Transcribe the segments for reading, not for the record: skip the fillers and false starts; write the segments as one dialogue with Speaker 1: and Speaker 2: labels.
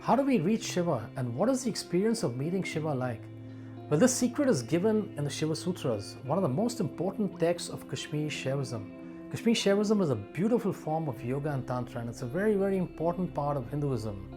Speaker 1: How do we reach Shiva, and what is the experience of meeting Shiva like? Well, this secret is given in the Shiva Sutras, one of the most important texts of Kashmir Shaivism. Kashmir Shaivism is a beautiful form of yoga and tantra, and it's a very, very important part of Hinduism.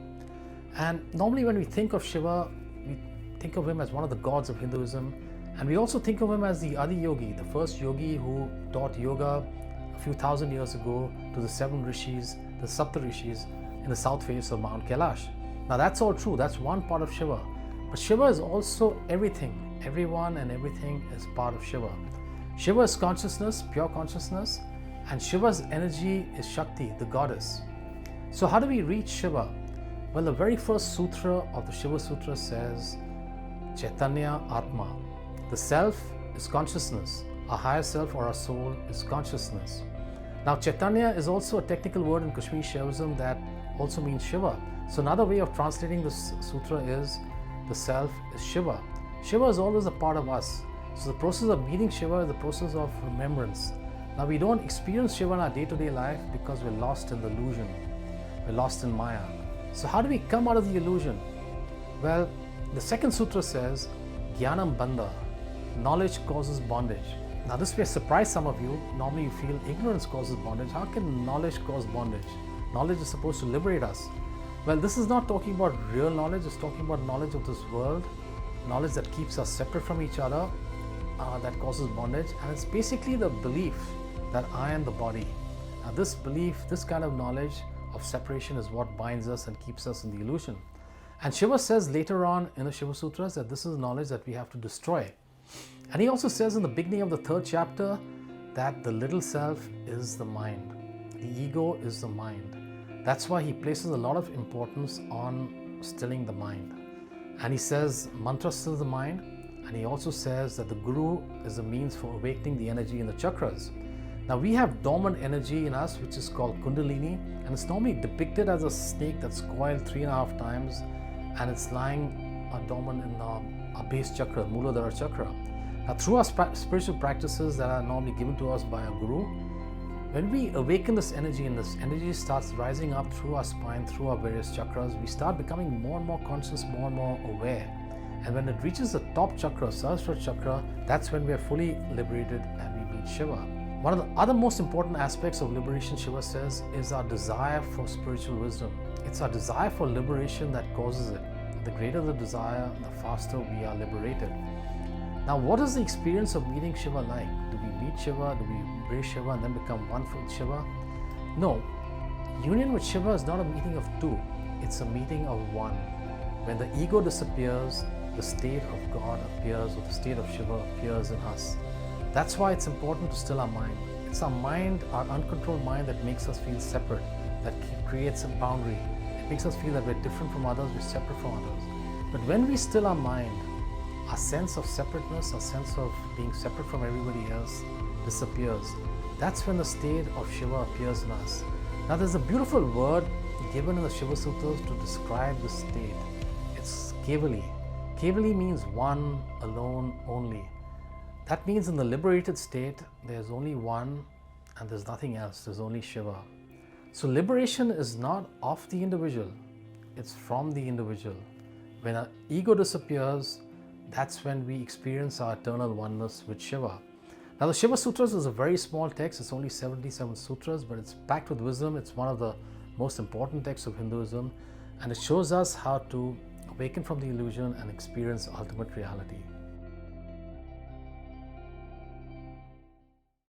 Speaker 1: And normally when we think of Shiva, we think of him as one of the gods of Hinduism, and we also think of him as the Adi Yogi, the first yogi who taught yoga a few thousand years ago to the 7 rishis, the Sapta rishis in the south face of Mount Kailash. Now that's all true, that's one part of Shiva. But Shiva is also everything. Everyone and everything is part of Shiva. Shiva is consciousness, pure consciousness, and Shiva's energy is Shakti, the goddess. So how do we reach Shiva? Well, the very first sutra of the Shiva Sutra says, Chaitanya Atma. The self is consciousness. Our higher self or our soul is consciousness. Now, Chaitanya is also a technical word in Kashmir Shaivism that also means Shiva. So another way of translating this sutra is, the self is Shiva. Shiva is always a part of us. So the process of meeting Shiva is the process of remembrance. Now we don't experience Shiva in our day-to-day life because we're lost in the illusion. We're lost in Maya. So how do we come out of the illusion? Well, the second sutra says, Jnanam Bandha. Knowledge causes bondage. Now this may surprise some of you. Normally you feel ignorance causes bondage. How can knowledge cause bondage? Knowledge is supposed to liberate us. Well, this is not talking about real knowledge, it's talking about knowledge of this world, knowledge that keeps us separate from each other, that causes bondage, and it's basically the belief that I am the body. Now this belief, this kind of knowledge of separation is what binds us and keeps us in the illusion. And Shiva says later on in the Shiva Sutras that this is knowledge that we have to destroy. And he also says in the beginning of the 3rd chapter that the little self is the mind. The ego is the mind. That's why he places a lot of importance on stilling the mind. And he says mantra stills the mind, and he also says that the guru is a means for awakening the energy in the chakras. Now we have dormant energy in us which is called Kundalini, and it's normally depicted as a snake that's coiled 3.5 times, and it's lying dormant in our base chakra, Muladhara chakra. Now through our spiritual practices that are normally given to us by a guru, when we awaken this energy and this energy starts rising up through our spine, through our various chakras, we start becoming more and more conscious, more and more aware. And when it reaches the top chakra, Sahasrara chakra, that's when we are fully liberated and we meet Shiva. One of the other most important aspects of liberation, Shiva says, is our desire for spiritual wisdom. It's our desire for liberation that causes it. The greater the desire, the faster we are liberated. Now, what is the experience of meeting Shiva like? Do we meet Shiva? Do we embrace Shiva and then become one with Shiva? No. Union with Shiva is not a meeting of two. It's a meeting of one. When the ego disappears, the state of God appears, or the state of Shiva appears in us. That's why it's important to still our mind. It's our mind, our uncontrolled mind, that makes us feel separate, that creates a boundary. It makes us feel that we're different from others, we're separate from others. But when we still our mind, our sense of separateness, our sense of being separate from everybody else disappears. That's when the state of Shiva appears in us. Now there's a beautiful word given in the Shiva Sutras to describe the state. It's Kevali. Kevali means one, alone, only. That means in the liberated state, there's only one and there's nothing else. There's only Shiva. So liberation is not of the individual. It's from the individual. When our ego disappears, that's when we experience our eternal oneness with Shiva. Now the Shiva Sutras is a very small text. It's only 77 sutras, but it's packed with wisdom. It's one of the most important texts of Hinduism, and it shows us how to awaken from the illusion and experience ultimate reality.